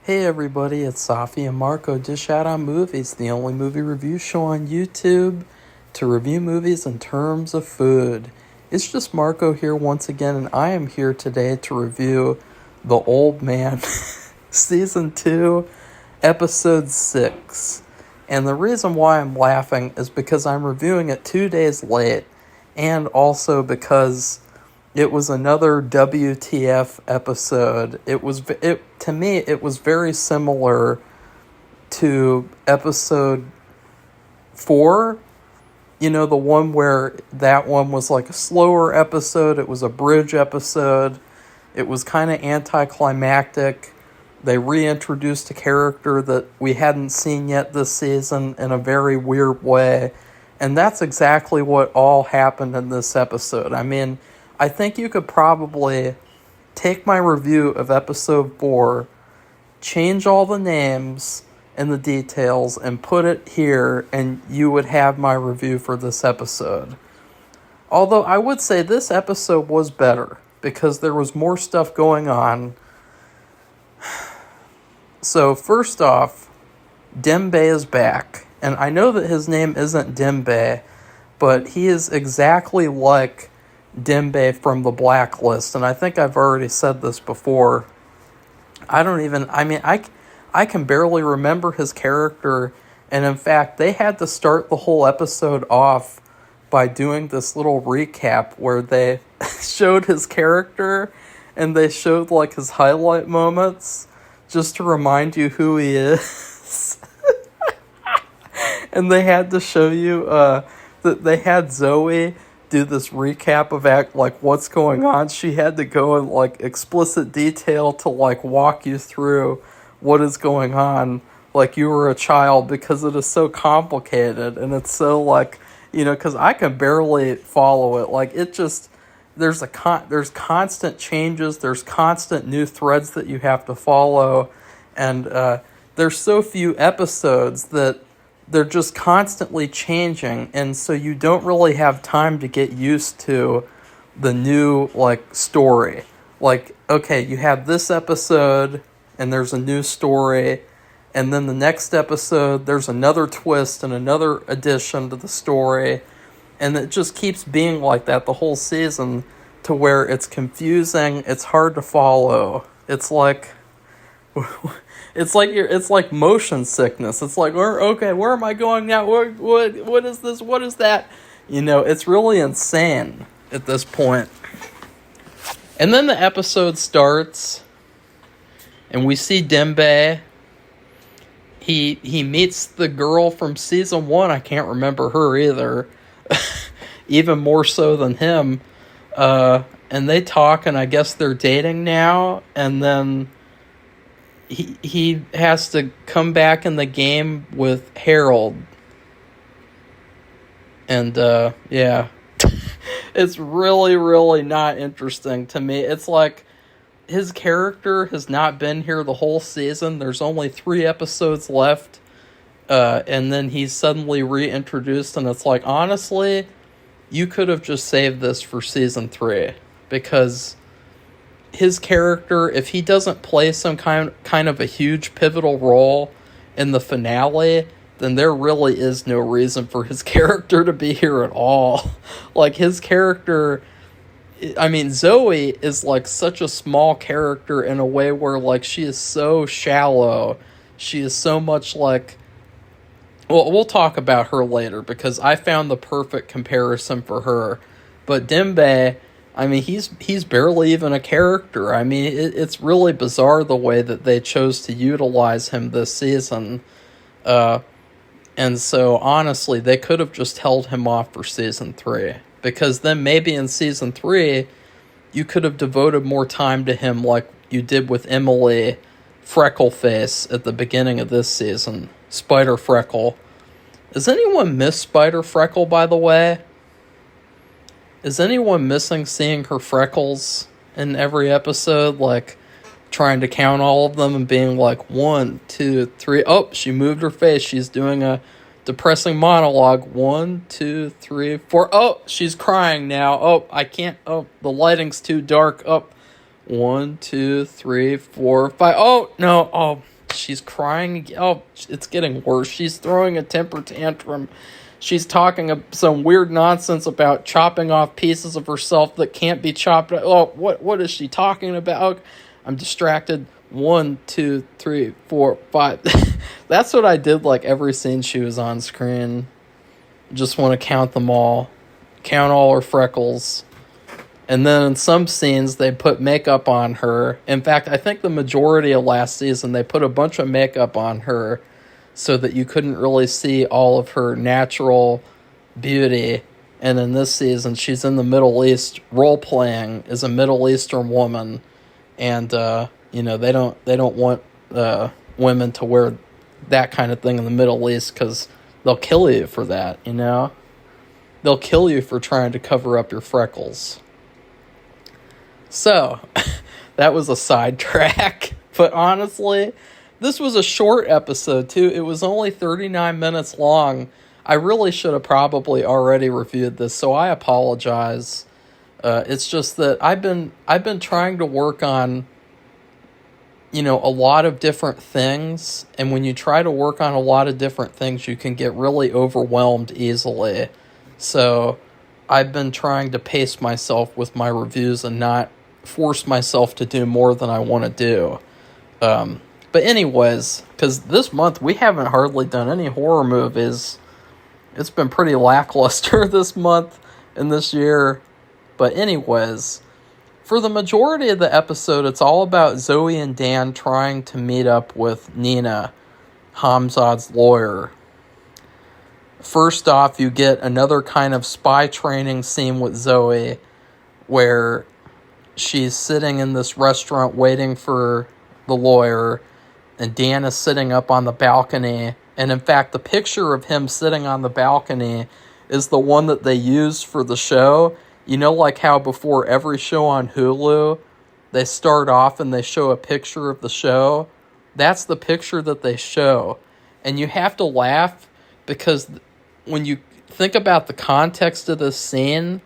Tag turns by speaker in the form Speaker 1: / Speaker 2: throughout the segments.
Speaker 1: Hey everybody, it's Safi and Marco Dish Out on Movies, the only movie review show on YouTube to review movies in terms of food. It's just Marco here once again, and I am here today to review The Old Man, Season 2, Episode 6. And the reason why I'm laughing is because I'm reviewing it 2 days late, and also because it was another WTF episode. To me, it was very similar to episode 4. You know, the one where that one was like a slower episode. It was a bridge episode. It was kind of anticlimactic. They reintroduced a character that we hadn't seen yet this season in a very weird way. And that's exactly what all happened in this episode. I mean, I think you could probably take my review of episode 4, change all the names and the details, and put it here, and you would have my review for this episode. Although I would say this episode was better, because there was more stuff going on. So first off, Dembe is back. And I know that his name isn't Dembe, but he is exactly like Dembe from The Blacklist, and I think I've already said this before. I can barely remember his character, and in fact, they had to start the whole episode off by doing this little recap where they showed his character, and they showed like his highlight moments, just to remind you who he is. And they had to show you that they had Zoe do this recap of what's going on. She had to go in like explicit detail to like walk you through what is going on like you were a child, because it is so complicated, and it's so like, because I can barely follow it. Like, it just, there's constant changes, there's constant new threads that you have to follow, and there's so few episodes that they're just constantly changing, and so you don't really have time to get used to the new, like, story. Like, okay, you have this episode, and there's a new story, and then the next episode, there's another twist and another addition to the story, and it just keeps being like that the whole season, to where it's confusing, it's hard to follow. It's like... It's like motion sickness. It's like, where am I going now? What is this? What is that? It's really insane at this point. And then the episode starts, and we see Dembe. He meets the girl from season 1. I can't remember her either. Even more so than him. And they talk, and I guess they're dating now. And then he has to come back in the game with Harold. And, yeah. It's really, really not interesting to me. It's like, his character has not been here the whole season. There's only 3 episodes left. And then he's suddenly reintroduced, and it's like, honestly, you could have just saved this for season 3. Because his character, if he doesn't play some kind of a huge pivotal role in the finale, then there really is no reason for his character to be here at all. Like, his character, I mean, Zoe is like such a small character in a way where, like, she is so shallow. She is so much like, well, we'll talk about her later, because I found the perfect comparison for her. But Dembe, I mean, he's barely even a character. I mean, it's really bizarre the way that they chose to utilize him this season. And so, honestly, they could have just held him off for season 3. Because then maybe in season 3, you could have devoted more time to him like you did with Emily Freckleface at the beginning of this season. Spider Freckle. Does anyone miss Spider Freckle, by the way? Is anyone missing seeing her freckles in every episode? Like, trying to count all of them and being like, 1, 2, 3. Oh, she moved her face. She's doing a depressing monologue. 1, 2, 3, 4. Oh, she's crying now. Oh, I can't. Oh, the lighting's too dark. Oh, 1, 2, 3, 4, 5. Oh, no. Oh, she's crying. Oh, it's getting worse. She's throwing a temper tantrum. She's talking some weird nonsense about chopping off pieces of herself that can't be chopped. Oh, what is she talking about? I'm distracted. 1, 2, 3, 4, 5. That's what I did like every scene she was on screen. Just want to count them all. Count all her freckles. And then in some scenes, they put makeup on her. In fact, I think the majority of last season, they put a bunch of makeup on her so that you couldn't really see all of her natural beauty. And in this season, she's in the Middle East role-playing as a Middle Eastern woman. And, they don't want women to wear that kind of thing in the Middle East because they'll kill you for that, They'll kill you for trying to cover up your freckles. So, that was a sidetrack. But honestly, this was a short episode, too. It was only 39 minutes long. I really should have probably already reviewed this, so I apologize. It's just that I've been trying to work on, a lot of different things. And when you try to work on a lot of different things, you can get really overwhelmed easily. So, I've been trying to pace myself with my reviews and not force myself to do more than I want to do. But anyways, because this month we haven't hardly done any horror movies. It's been pretty lackluster this month and this year. But anyways, for the majority of the episode, it's all about Zoe and Dan trying to meet up with Nina, Hamzad's lawyer. First off, you get another kind of spy training scene with Zoe where she's sitting in this restaurant waiting for the lawyer, and Dan is sitting up on the balcony. And in fact, the picture of him sitting on the balcony is the one that they used for the show. Like how before every show on Hulu, they start off and they show a picture of the show? That's the picture that they show. And you have to laugh because when you think about the context of this scene,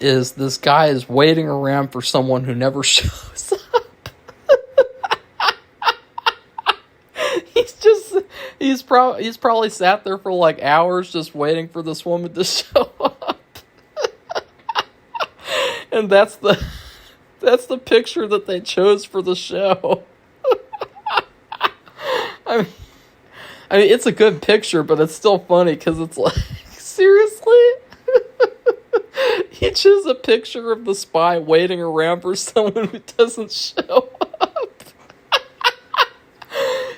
Speaker 1: is this guy is waiting around for someone who never shows up. he's probably sat there for like hours just waiting for this woman to show up. And that's the picture that they chose for the show. I mean, it's a good picture, but it's still funny because it's like, seriously? You choose a picture of the spy waiting around for someone who doesn't show up.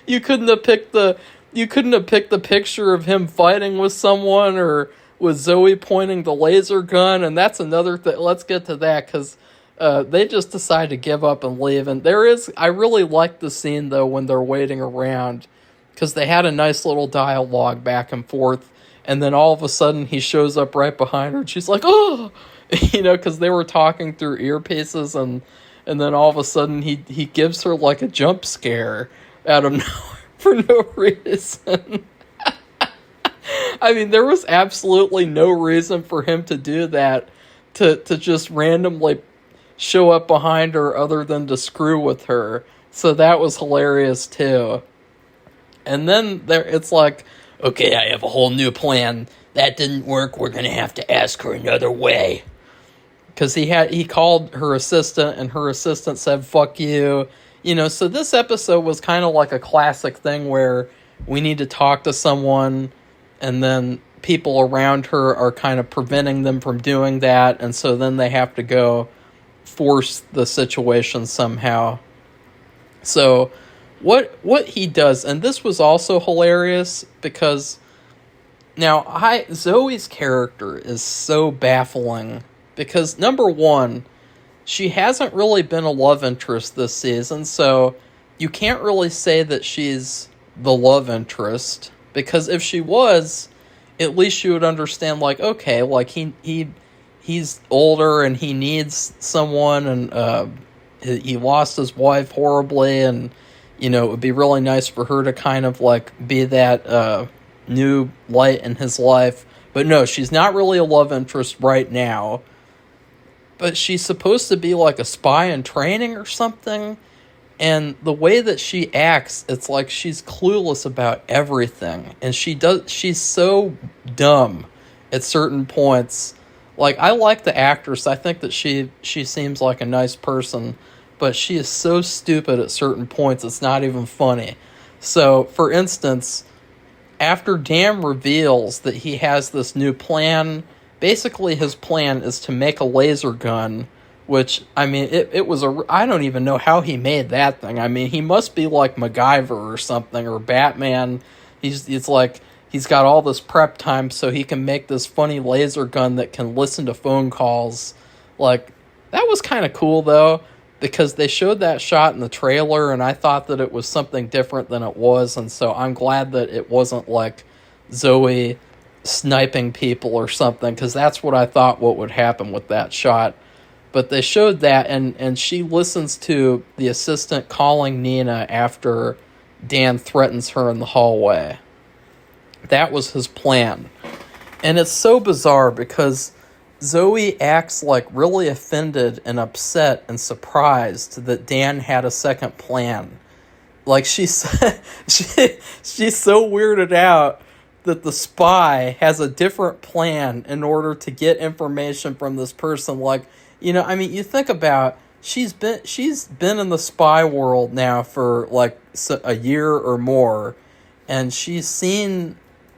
Speaker 1: You couldn't have picked the picture of him fighting with someone or with Zoe pointing the laser gun, and that's another thing. Let's get to that because they just decide to give up and leave. And I really like the scene though when they're waiting around because they had a nice little dialogue back and forth. And then all of a sudden he shows up right behind her and she's like, oh, because they were talking through earpieces and then all of a sudden he gives her like a jump scare out of nowhere for no reason. I mean, there was absolutely no reason for him to do that, to just randomly show up behind her other than to screw with her. So that was hilarious too. And then it's like, okay, I have a whole new plan. That didn't work. We're going to have to ask her another way. Because he called her assistant, and her assistant said, fuck you. So this episode was kind of like a classic thing where we need to talk to someone, and then people around her are kind of preventing them from doing that, and so then they have to go force the situation somehow. So what he does, and this was also hilarious because now Zoe's character is so baffling because number one, she hasn't really been a love interest this season, so you can't really say that she's the love interest, because if she was, at least you would understand, like, okay, like he's older and he needs someone, and he lost his wife horribly, and it would be really nice for her to kind of like be that new light in his life. But no, she's not really a love interest right now. But she's supposed to be like a spy in training or something. And the way that she acts, it's like she's clueless about everything. And she's so dumb at certain points. Like, I like the actress. I think that she seems like a nice person, but she is so stupid at certain points, it's not even funny. So, for instance, after Dan reveals that he has this new plan, basically his plan is to make a laser gun, which, I mean, it was I don't even know how he made that thing. I mean, he must be like MacGyver or something, or Batman. It's like, he's got all this prep time so he can make this funny laser gun that can listen to phone calls. Like, that was kind of cool, though, because they showed that shot in the trailer, and I thought that it was something different than it was, and so I'm glad that it wasn't like Zoe sniping people or something, because that's what I thought what would happen with that shot. But they showed that, and she listens to the assistant calling Nina after Dan threatens her in the hallway. That was his plan. And it's so bizarre because Zoe acts like really offended and upset and surprised that Dan had a second plan. Like, she's so weirded out that the spy has a different plan in order to get information from this person. Like, you know, I mean, you think about, she's been in the spy world now for like a year or more, and she's seen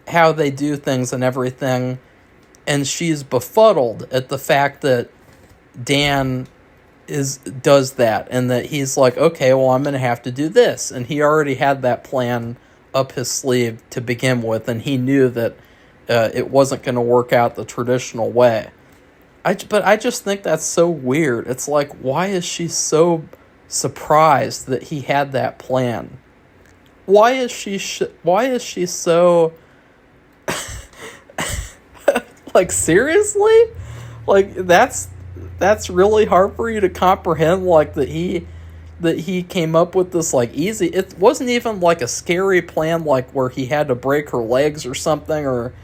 Speaker 1: how they do things and everything, and she's befuddled at the fact that Dan does that, and that he's like, okay, well, I'm going to have to do this, and he already had that plan up his sleeve to begin with, and he knew that it wasn't going to work out the traditional way. But I just think that's so weird. It's like, why is she so surprised that he had that plan? Why is she so like, seriously? Like, that's really hard for you to comprehend, like, that he came up with this, like, easy. It wasn't even like a scary plan, like where he had to break her legs or something, or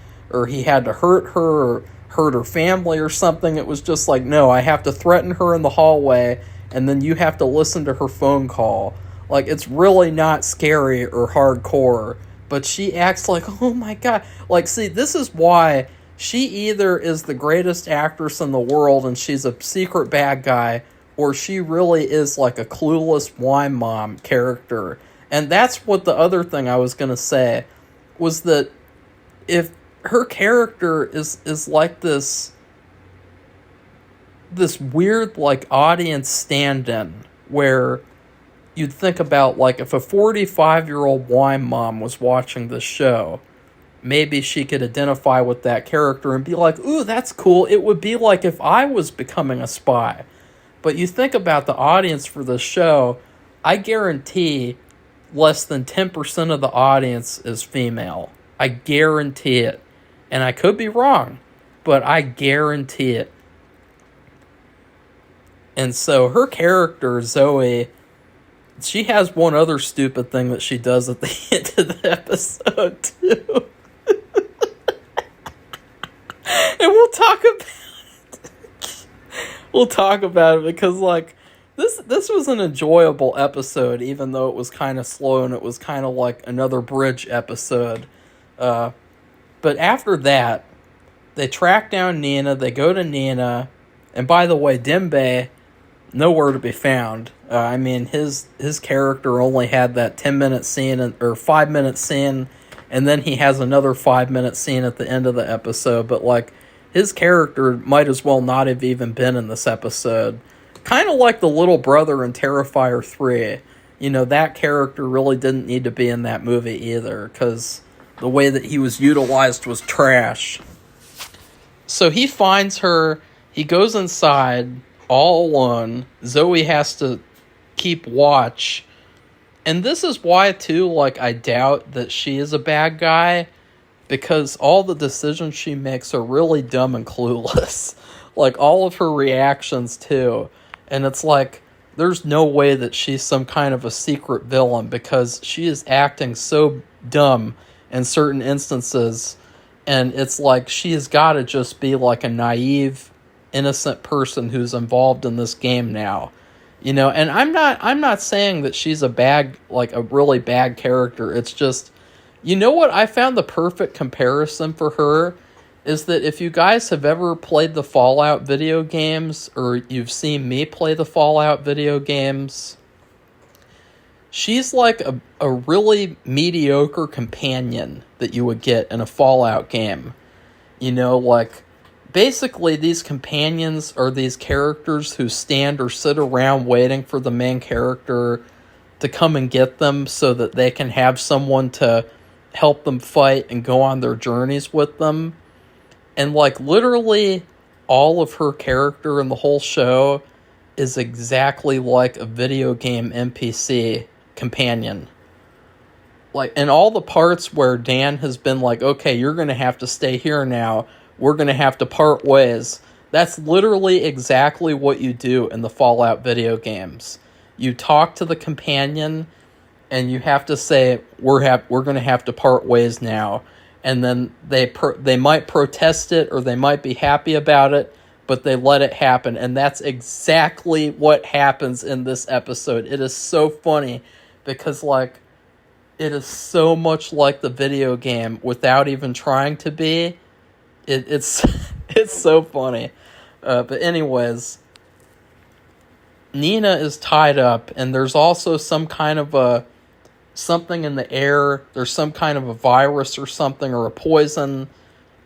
Speaker 1: he had to hurt her or hurt her family or something. It was just like, no, I have to threaten her in the hallway, and then you have to listen to her phone call. Like, it's really not scary or hardcore, but she acts like, oh my god. Like, see, this is why she either is the greatest actress in the world and she's a secret bad guy, or she really is like a clueless wine mom character. And that's what the other thing I was going to say was, that if her character is like this weird, like, audience stand-in, where you'd think about, like, if a 45-year-old wine mom was watching this show, maybe she could identify with that character and be like, ooh, that's cool. It would be like if I was becoming a spy. But you think about the audience for this show, I guarantee less than 10% of the audience is female. I guarantee it. And I could be wrong, but I guarantee it. And so her character, Zoe, she has one other stupid thing that she does at the end of the episode, too. And we'll talk about it. We'll talk about it because, like, this was an enjoyable episode, even though it was kind of slow and it was kind of like another bridge episode. But after that, they track down Nina, they go to Nina, and by the way, Dembe, nowhere to be found. I mean, his character only had that 10-minute scene, or 5-minute scene, and then he has another 5-minute scene at the end of the episode, but, like, his character might as well not have even been in this episode. Kind of like the little brother in Terrifier 3. You know, that character really didn't need to be in that movie either, because the way that he was utilized was trash. So he finds her, he goes inside all alone. Zoe has to keep watch. And this is why, too, like, I doubt that she is a bad guy, because all the decisions she makes are really dumb and clueless. Like, all of her reactions, too. And it's like, there's no way that she's some kind of a secret villain, because she is acting so dumb in certain instances. And it's like, she has got to just be like a naive, innocent person who's involved in this game now. You know, and I'm not saying that she's a really bad character. It's just, you know what I found the perfect comparison for her is that if you guys have ever played the Fallout video games, or you've seen me play the Fallout video games, she's like a really mediocre companion that you would get in a Fallout game. You know, like, basically these companions are these characters who stand or sit around waiting for the main character to come and get them so that they can have someone to help them fight and go on their journeys with them. And, like, literally all of her character in the whole show is exactly like a video game NPC companion. Like, in all the parts where Dan has been like, okay, you're going to have to stay here now, we're going to have to part ways, that's literally exactly what you do in the Fallout video games. You talk to the companion, and you have to say, we're going to have to part ways now. And then they might protest it, or they might be happy about it, but they let it happen. And that's exactly what happens in this episode. It is so funny because, like, it is so much like the video game without even trying to be. It's it's so funny. But anyways, Nina is tied up, and there's also some kind of something in the air. There's some kind of a virus or something, or a poison.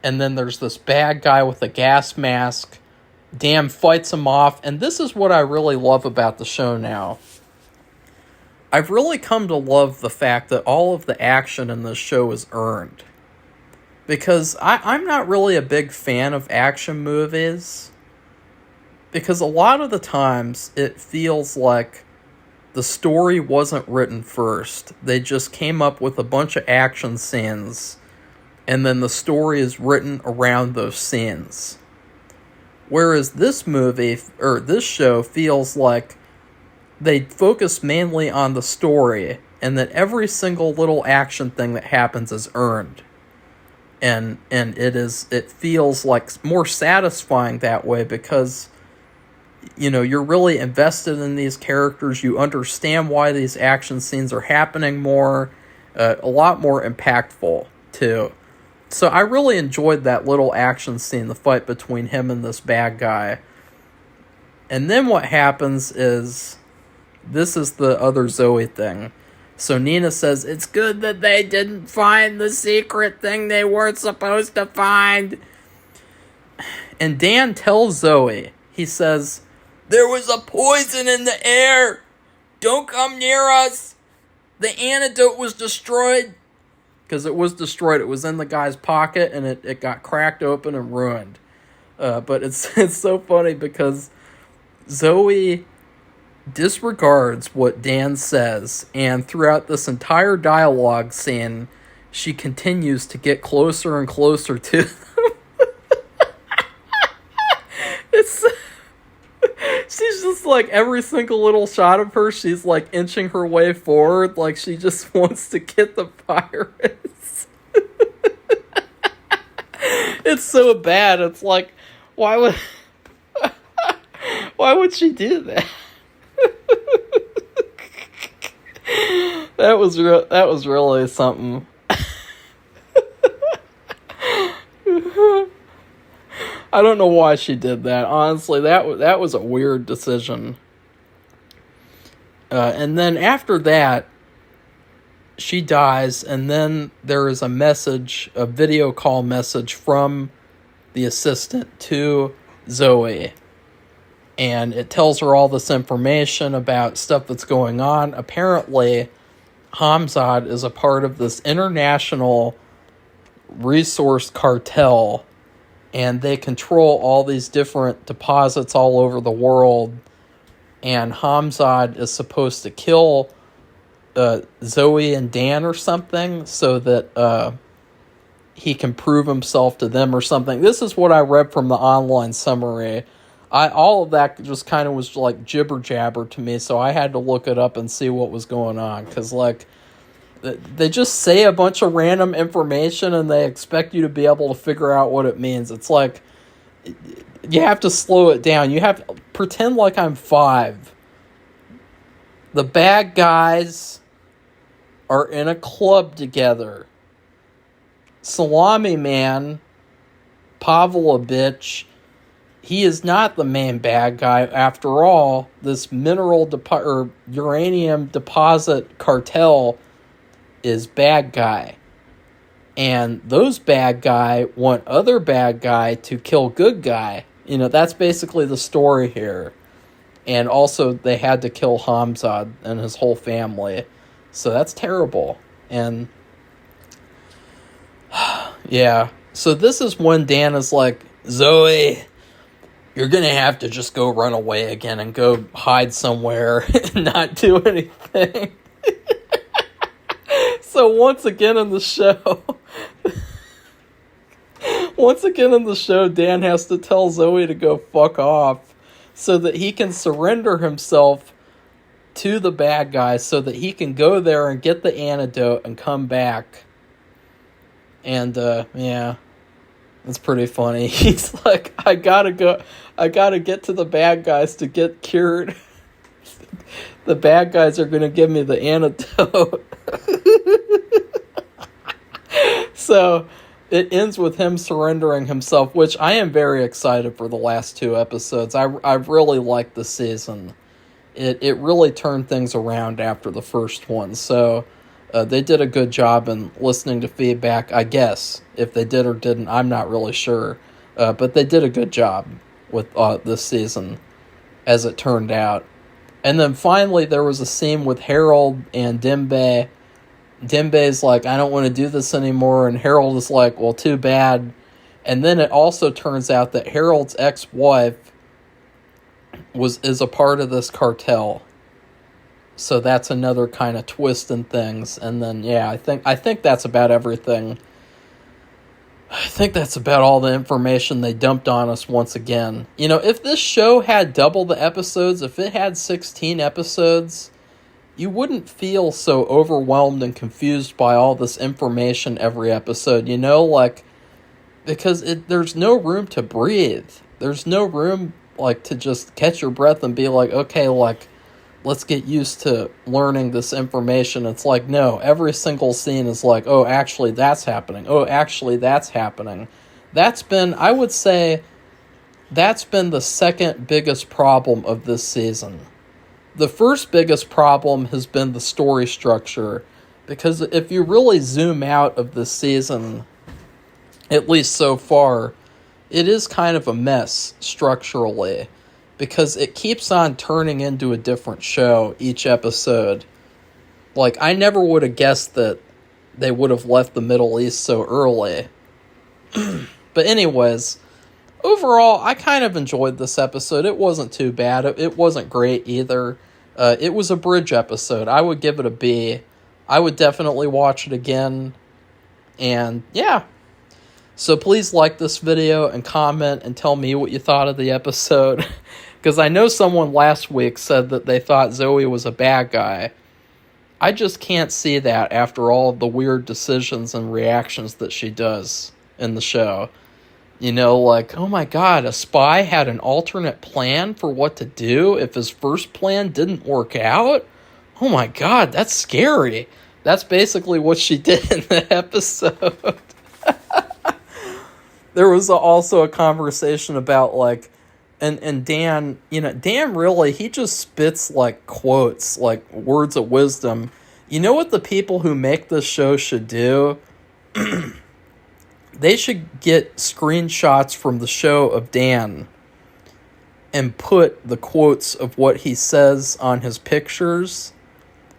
Speaker 1: And then there's this bad guy with a gas mask. Dan fights him off. And this is what I really love about the show now. I've really come to love the fact that all of the action in this show is earned. Because I'm not really a big fan of action movies. Because a lot of the times it feels like the story wasn't written first. They just came up with a bunch of action scenes, and then the story is written around those scenes. Whereas this movie, or this show, feels like they focus mainly on the story, and that every single little action thing that happens is earned. And it feels like more satisfying that way because, you know, you're really invested in these characters. You understand why these action scenes are happening more, a lot more impactful too. So I really enjoyed that little action scene, the fight between him and this bad guy. And then what happens is, this is the other Zoe thing. So Nina says, it's good that they didn't find the secret thing they weren't supposed to find. And Dan tells Zoe, he says, there was a poison in the air. Don't come near us. The antidote was destroyed. Because it was destroyed. It was in the guy's pocket, and it got cracked open and ruined. But it's so funny because Zoe disregards what Dan says, and throughout this entire dialogue scene, she continues to get closer and closer to them. She's just like, every single little shot of her, she's like inching her way forward, like she just wants to get the virus. It's so bad. It's like, why would she do that? That was really something. I don't know why she did that. Honestly, that was a weird decision. And then after that, she dies, and then there is a video call message from the assistant to Zoe. And it tells her all this information about stuff that's going on. Apparently, Hamzad is a part of this international resource cartel, and they control all these different deposits all over the world. And Hamzad is supposed to kill Zoe and Dan or something so that he can prove himself to them or something. This is what I read from the online summary. All of that just kind of was like jibber jabber to me, so I had to look it up and see what was going on. Because, like, they just say a bunch of random information and they expect you to be able to figure out what it means. It's like, you have to slow it down. You have to pretend like I'm 5 The bad guys are in a club together. Salami Man, Pavlovich, he is not the main bad guy. After all, this uranium deposit cartel is bad guy. And those bad guy want other bad guy to kill good guy. You know, that's basically the story here. And also, they had to kill Hamzad and his whole family. So that's terrible. And, yeah. So this is when Dan is like, Zoe, you're going to have to just go run away again and go hide somewhere and not do anything. So once again in the show, Dan has to tell Zoe to go fuck off so that he can surrender himself to the bad guys so that he can go there and get the antidote and come back. And, yeah, it's pretty funny. He's like, I gotta get to the bad guys to get cured. The bad guys are gonna give me the antidote. So it ends with him surrendering himself, which I am very excited for the last 2 episodes. I really liked the season. It really turned things around after the first one. So they did a good job in listening to feedback, I guess. If they did or didn't, I'm not really sure. But they did a good job with this season, as it turned out. And then finally there was a scene with Harold and Dembe. Dembe's like, I don't want to do this anymore, and Harold is like, well, too bad. And then it also turns out that Harold's ex-wife is a part of this cartel. So that's another kind of twist in things. And then, yeah, I think that's about everything. I think that's about all the information they dumped on us once again. You know, if this show had double the episodes, if it had 16 episodes, you wouldn't feel so overwhelmed and confused by all this information every episode, you know, like, because there's no room to breathe. There's no room, like, to just catch your breath and be like, okay, like, let's get used to learning this information. It's like, no, every single scene is like, oh, actually, that's happening. Oh, actually, that's happening. I would say, that's been the second biggest problem of this season. The first biggest problem has been the story structure, because if you really zoom out of this season, at least so far, it is kind of a mess structurally, because it keeps on turning into a different show each episode. Like, I never would have guessed that they would have left the Middle East so early. But anyways, overall, I kind of enjoyed this episode. It wasn't too bad. It wasn't great either. It was a bridge episode. I would give it a B. I would definitely watch it again. And yeah. So please like this video and comment and tell me what you thought of the episode. Because I know someone last week said that they thought Zoe was a bad guy. I just can't see that after all of the weird decisions and reactions that she does in the show. You know, like, oh my god, a spy had an alternate plan for what to do if his first plan didn't work out? Oh my god, that's scary. That's basically what she did in the episode. There was also a conversation about, like, and Dan, you know, Dan really, he just spits, like, quotes, like, words of wisdom. You know what the people who make this show should do? They should get screenshots from the show of Dan and put the quotes of what he says on his pictures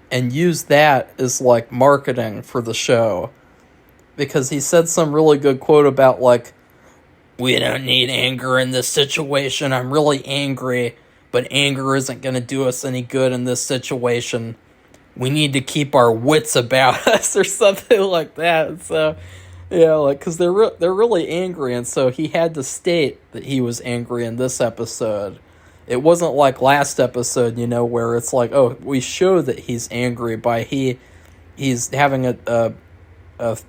Speaker 1: and use that as, like, marketing for the show. Because he said some really good quote about, like, we don't need anger in this situation. I'm really angry, but anger isn't going to do us any good in this situation. We need to keep our wits about us, or something like that. So, yeah, like, because they're really angry, and so he had to state that he was angry in this episode. It wasn't like last episode, you know, where it's like, oh, we show that he's angry by he's having a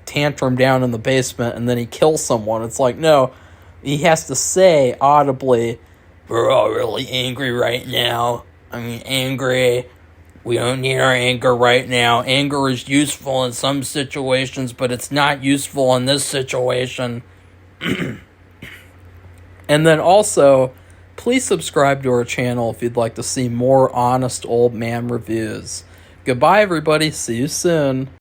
Speaker 1: tantrum down in the basement, and then he kills someone. It's like, no, he has to say audibly, we're all really angry right now. I mean, angry. We don't need our anger right now. Anger is useful in some situations, but it's not useful in this situation. And then also, please subscribe to our channel if you'd like to see more honest old man reviews. Goodbye, everybody. See you soon.